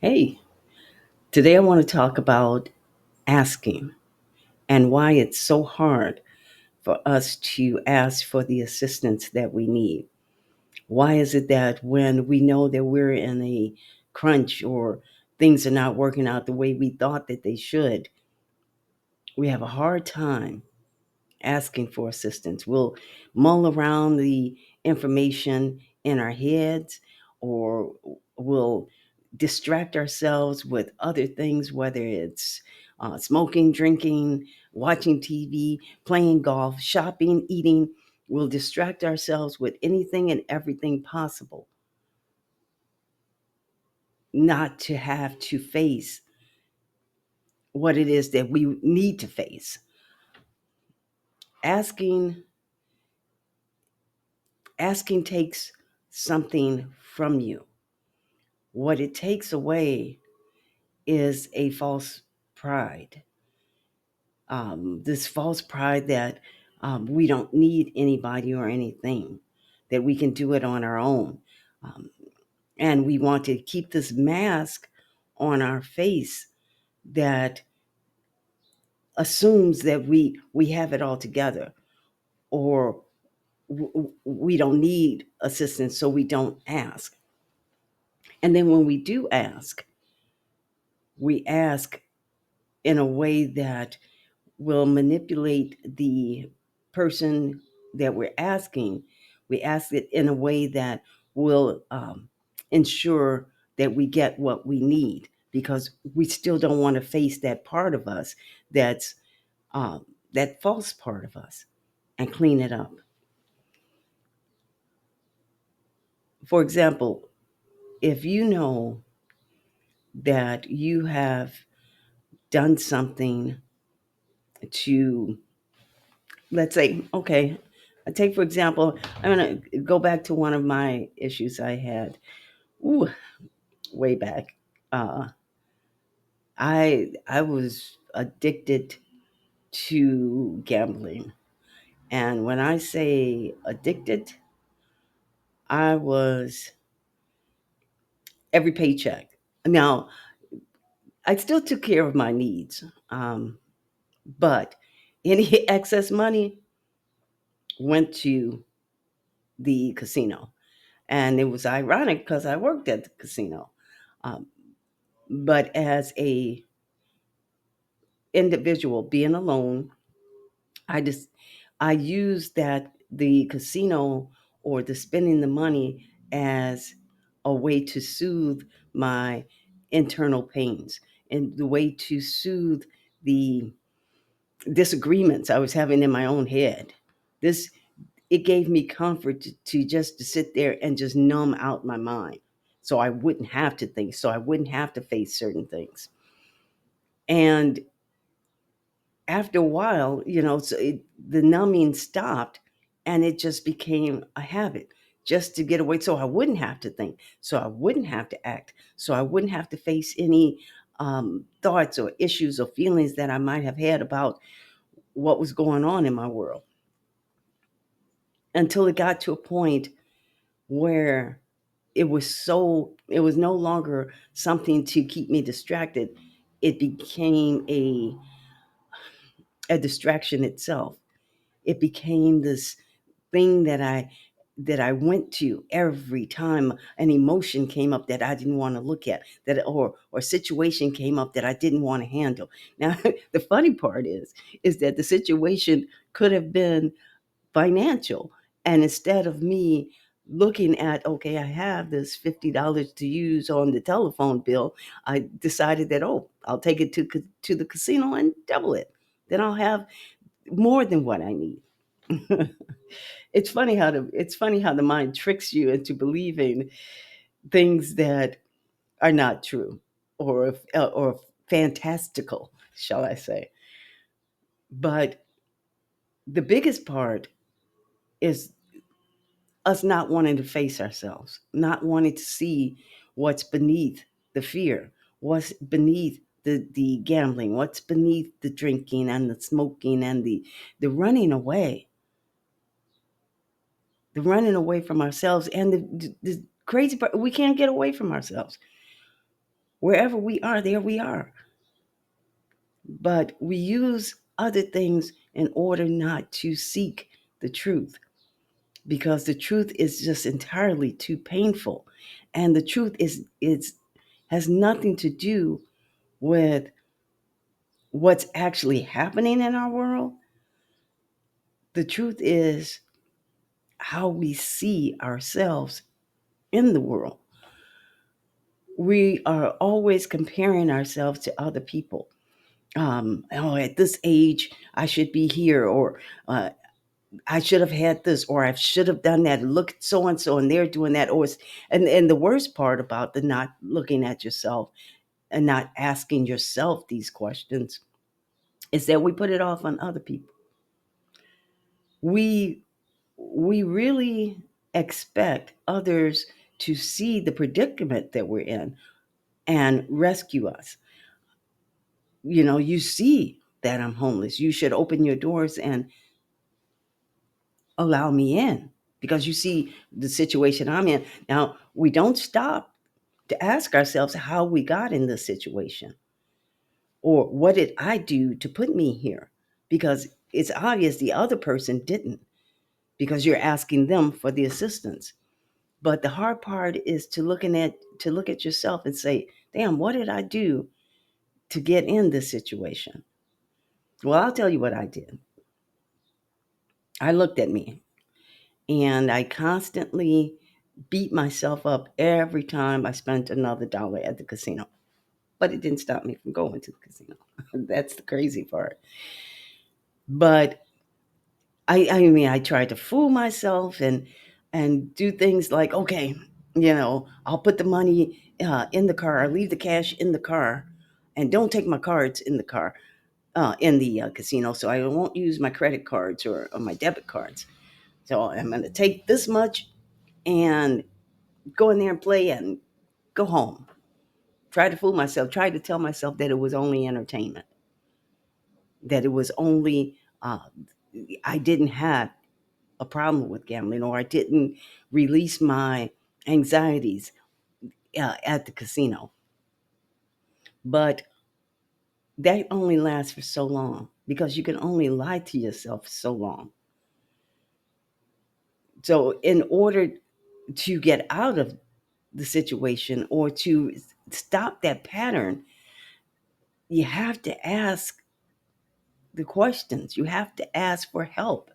Hey, today I want to talk about asking and why it's so hard for us to ask for the assistance that we need. Why is it that when we know that we're in a crunch or things are not working out the way we thought that they should, we have a hard time asking for assistance? We'll mull around the information in our heads, or we'll distract ourselves with other things, whether it's smoking, drinking, watching TV, playing golf, shopping, eating. We'll distract ourselves with anything and everything possible, not to have to face what it is that we need to face. Asking asking takes something from you. What it takes away is a false pride. This false pride that we don't need anybody or anything, that we can do it on our own. Um, and we want to keep this mask on our face that assumes that we have it all together, or we don't need assistance, so we don't ask. And then when we do ask, we ask in a way that will manipulate the person that we're asking. We ask it in a way that will ensure that we get what we need, because we still don't want to face that part of us that's that false part of us, and clean it up. For example, if you know that you have done something to, let's say, okay, I take for example, I'm going to go back to one of my issues I had, ooh, way back. Uh, I was addicted to gambling, and when I say addicted, I was every paycheck. Now, I still took care of my needs, but any excess money went to the casino. And it was ironic because I worked at the casino. Um, but as a individual being alone, I just I used that the casino or the spending the money as a way to soothe my internal pains, and the way to soothe the disagreements I was having in my own head. This It gave me comfort to just to sit there and just numb out my mind, so I wouldn't have to think, so I wouldn't have to face certain things. And after a while, the numbing stopped, and it just became a habit, just to get away, so I wouldn't have to think, so I wouldn't have to act, so I wouldn't have to face any thoughts or issues or feelings that I might have had about what was going on in my world, until it got to a point where it was no longer something to keep me distracted. It became a distraction itself. It became this thing that I went to every time an emotion came up that I didn't want to look at, that or situation came up that I didn't want to handle. Now the funny part is that the situation could have been financial. And instead of me looking at, okay, I have this $50 to use on the telephone bill, I decided that, oh, I'll take it to the casino and double it. Then I'll have more than what I need. It's funny how the mind tricks you into believing things that are not true, or fantastical, shall I say. But the biggest part is us not wanting to face ourselves, not wanting to see what's beneath the fear, what's beneath the gambling, what's beneath the drinking and the smoking and the running away, the running away from ourselves. And the crazy part, we can't get away from ourselves. Wherever we are, there we are. But we use other things in order not to seek the truth, because the truth is just entirely too painful. And the truth is has nothing to do with what's actually happening in our world. The truth is how we see ourselves in the world. We are always comparing ourselves to other people. Oh, at this age, I should be here, or I should have had this, or I should have done that. Look at so and so, and they're doing that. And the worst part about the not looking at yourself and not asking yourself these questions is that we put it off on other people. We we really expect others to see the predicament that we're in and rescue us. You see that I'm homeless. You should open your doors and allow me in, because you see the situation I'm in. Now, we don't stop to ask ourselves how we got in this situation, or what did I do to put me here? Because it's obvious the other person didn't, because you're asking them for the assistance. But the hard part is to look at yourself and say, "Damn, what did I do to get in this situation?" Well, I'll tell you what I did. I looked at me, and I constantly beat myself up every time I spent another dollar at the casino. But it didn't stop me from going to the casino. That's the crazy part. But I mean, I tried to fool myself and do things like, okay, I'll put the money in the car. I leave the cash in the car, and don't take my cards in the car, in the casino. So I won't use my credit cards or my debit cards. So I'm going to take this much and go in there and play and go home. Try to fool myself. Try to tell myself that it was only entertainment. That it was only I didn't have a problem with gambling, or I didn't release my anxieties at the casino. But that only lasts for so long, because you can only lie to yourself so long. So, in order to get out of the situation or to stop that pattern, you have to ask the questions. You have to ask for help.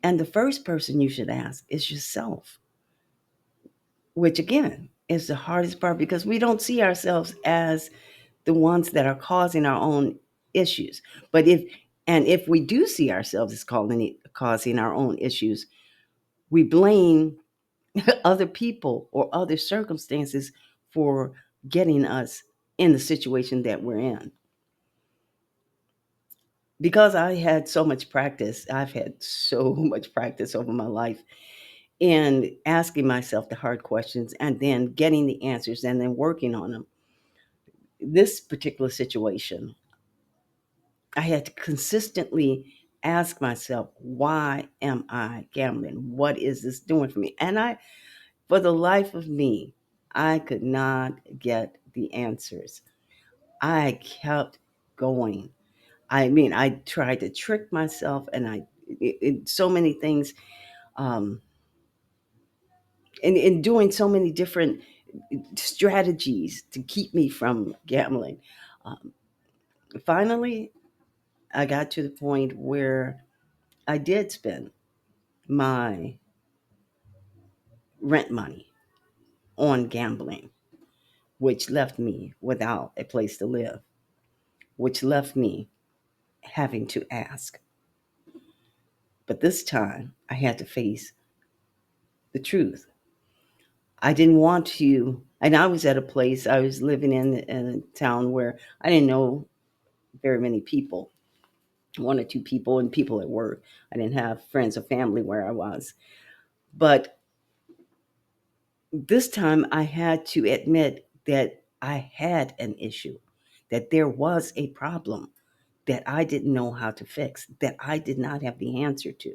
And the first person you should ask is yourself, which again is the hardest part, because we don't see ourselves as the ones that are causing our own issues. But if we do see ourselves as causing our own issues, we blame other people or other circumstances for getting us in the situation that we're in. Because I had so much practice, I've had so much practice over my life in asking myself the hard questions and then getting the answers and then working on them. This particular situation, I had to consistently ask myself, why am I gambling? What is this doing for me? And for the life of me, I could not get the answers. I kept going. I mean, I tried to trick myself, and so many things, um, in doing so many different strategies to keep me from gambling. Um, Finally, I got to the point where I did spend my rent money on gambling, which left me without a place to live, which left me having to ask. But this time I had to face the truth. I didn't want to, and I was at a place, I was living in a town where I didn't know very many people, one or two people, and people at work. I didn't have friends or family where I was. But this time I had to admit that I had an issue, that there was a problem that I didn't know how to fix, that I did not have the answer to.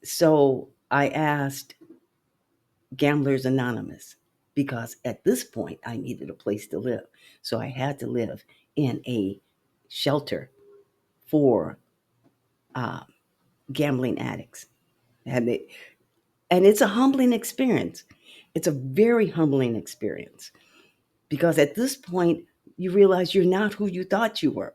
So I asked Gamblers Anonymous, because at this point I needed a place to live. So I had to live in a shelter for uh, gambling addicts. And, and it's a humbling experience. It's a very humbling experience because at this point, you realize you're not who you thought you were.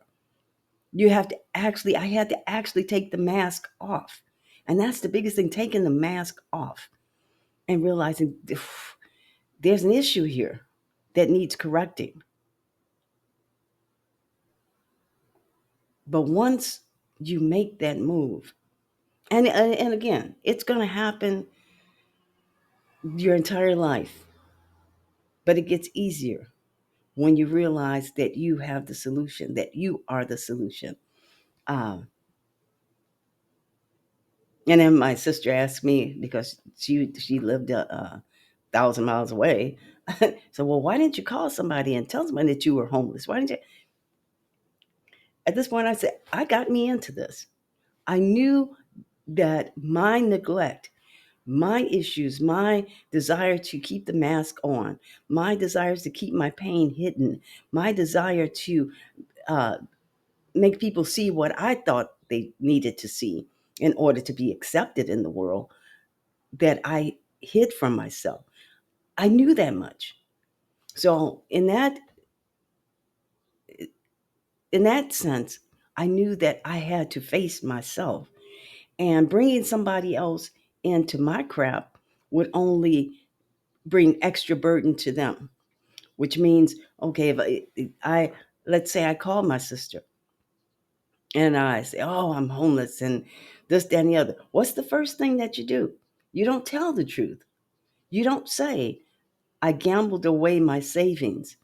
You have to actually, I had to actually take the mask off. And that's the biggest thing, taking the mask off and realizing there's an issue here that needs correcting. But once you make that move, and again, it's going to happen your entire life, but it gets easier when you realize that you have the solution, that you are the solution. Um, and then my sister asked me because she lived 1,000 miles away. So, well, why didn't you call somebody and tell somebody that you were homeless? Why didn't you? At this point, I said, I got me into this. I knew that my neglect, my issues, my desire to keep the mask on, my desires to keep my pain hidden, my desire to uh, make people see what I thought they needed to see in order to be accepted in the world, that I hid from myself. I knew that much. So in that sense, I knew that I had to face myself, and bringing somebody else into my crap would only bring extra burden to them, which means, okay, if I let's say I call my sister and I say, oh, I'm homeless and this, that, and the other. What's the first thing that you do? You don't tell the truth. You don't say, I gambled away my savings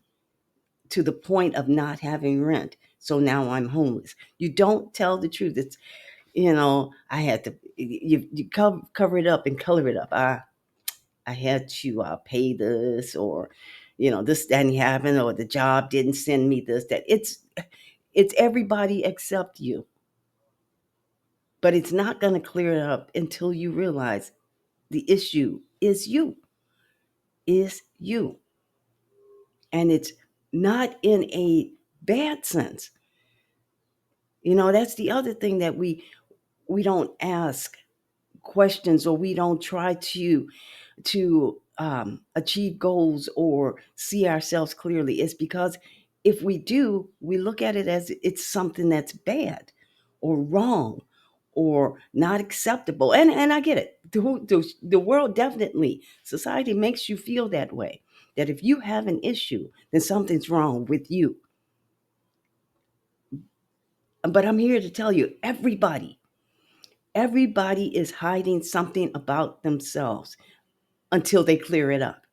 to the point of not having rent. So now I'm homeless. You don't tell the truth. It's, I had to, you cover it up and color it up. I had to pay this, or, this didn't happen, or the job didn't send me this, that. It's everybody except you. But it's not going to clear it up until you realize the issue is you. And it's not in a bad sense. That's the other thing, that we don't ask questions, or we don't try to achieve goals or see ourselves clearly. It's because if we do, we look at it as it's something that's bad or wrong or not acceptable. And I get it. The world definitely, society makes you feel that way. That if you have an issue, then something's wrong with you. But I'm here to tell you, everybody is hiding something about themselves until they clear it up.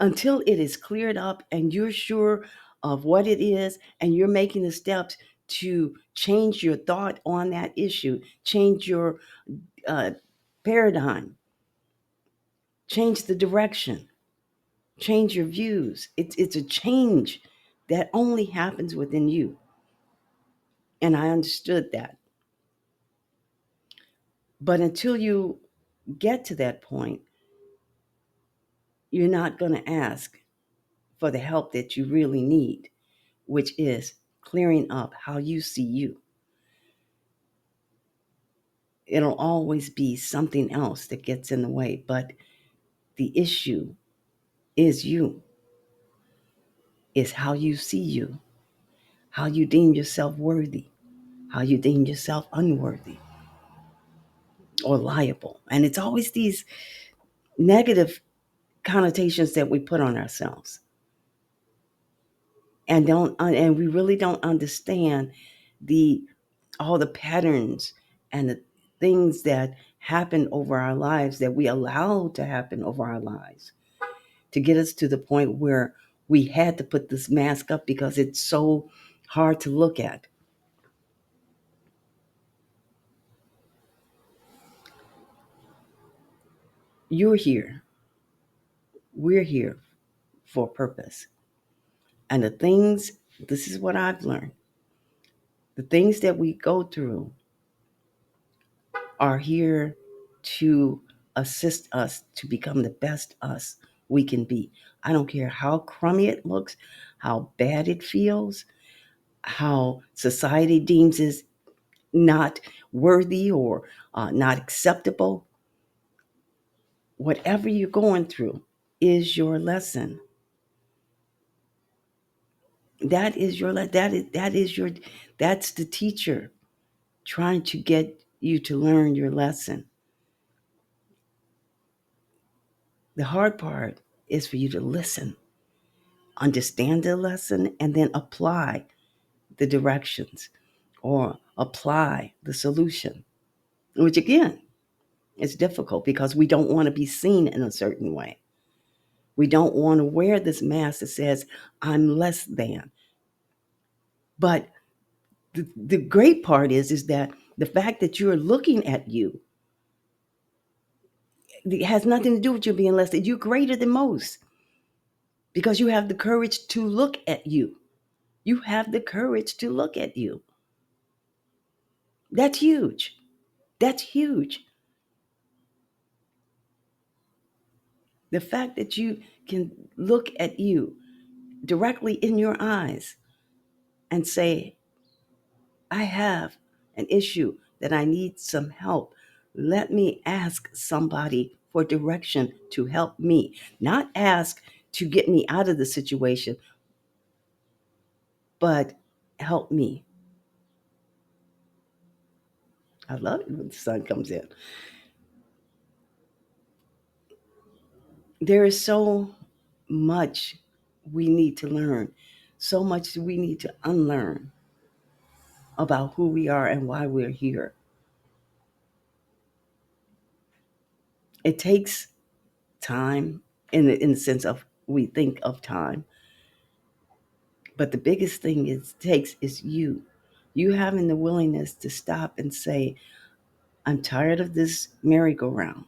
Until it is cleared up and you're sure of what it is, and you're making the steps to change your thought on that issue, change your uh, paradigm, change the direction, change your views. It's a change that only happens within you. And I understood that. But until you get to that point, you're not going to ask for the help that you really need, which is clearing up how you see you. It'll always be something else that gets in the way, but the issue is you, is how you see you, how you deem yourself worthy, how you deem yourself unworthy or liable. And it's always these negative connotations that we put on ourselves, and we really don't understand the all the patterns and the things that happen over our lives, that we allow to happen over our lives, to get us to the point where we had to put this mask up because it's so hard to look at. You're here. We're here for a purpose. And this is what I've learned. The things that we go through are here to assist us to become the best us we can be. I don't care how crummy it looks, how bad it feels, how society deems it not worthy or not acceptable. Whatever you're going through is your lesson. That is your that's the teacher trying to get you to learn your lesson. The hard part is for you to listen, understand the lesson, and then apply the directions or apply the solution, which again is difficult because we don't want to be seen in a certain way. We don't want to wear this mask that says, I'm less than. But the great part is that the fact that you're looking at you, it has nothing to do with you being less than. You're greater than most because you have the courage to look at you. You have the courage to look at you. That's huge. That's huge. The fact that you can look at you directly in your eyes and say, I have an issue that I need some help. Let me ask somebody for direction to help me, not ask to get me out of the situation, but help me. I love it when the sun comes in. There is so much we need to learn, so much we need to unlearn about who we are and why we're here. It takes time in the sense of we think of time, but the biggest thing it takes is you having the willingness to stop and say, I'm tired of this merry-go-round.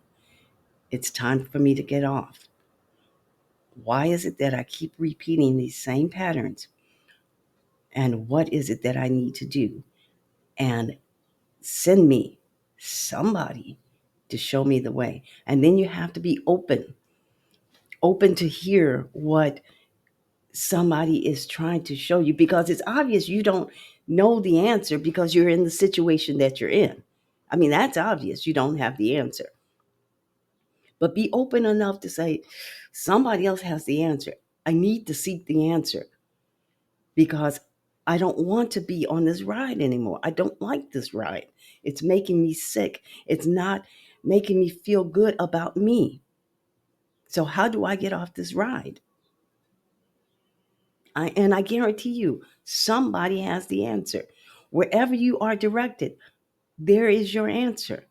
It's time for me to get off. Why is it that I keep repeating these same patterns? And what is it that I need to do? And send me somebody to show me the way. And then you have to be open to hear what somebody is trying to show you, because it's obvious you don't know the answer because you're in the situation that you're in. I mean, that's obvious. You don't have the answer. But be open enough to say, somebody else has the answer. I need to seek the answer because I don't want to be on this ride anymore. I don't like this ride. It's making me sick. It's not making me feel good about me. So how do I get off this ride? And I guarantee you, somebody has the answer. Wherever you are directed, there is your answer.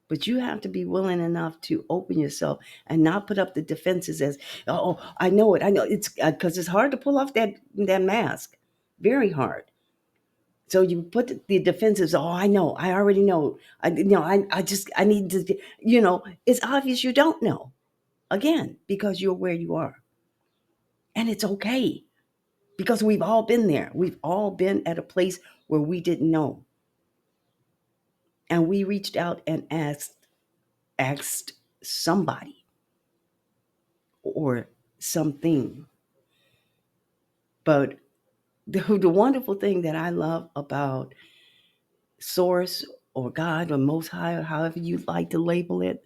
But you have to be willing enough to open yourself and not put up the defenses as, oh, I know it. I know it's because it's hard to pull off that mask. Very hard. So you put the defenses, oh, I know, I already know. I need to, it's obvious you don't know. Again, because you're where you are. And it's okay. Because we've all been there. We've all been at a place where we didn't know. And we reached out and asked somebody or something. But the wonderful thing that I love about Source or God or Most High, or however you like to label it,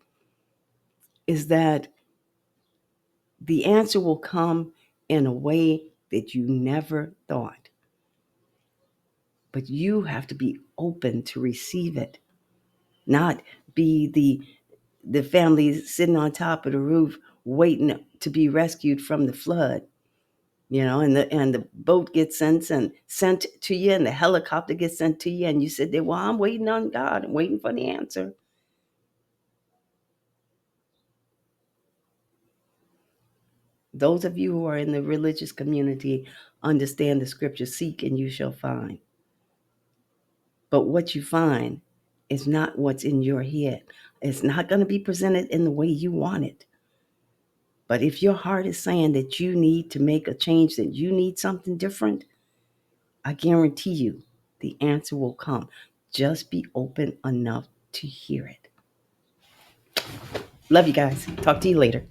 is that the answer will come in a way that you never thought. But you have to be open to receive it, not be the family sitting on top of the roof waiting to be rescued from the flood. And the boat gets sent to you, and the helicopter gets sent to you, and you said, well, I'm waiting on God. I'm waiting for the answer. Those of you who are in the religious community understand the scripture, seek and you shall find. But what you find is not what's in your head. It's not going to be presented in the way you want it. But if your heart is saying that you need to make a change, that you need something different, I guarantee you the answer will come. Just be open enough to hear it. Love you guys. Talk to you later.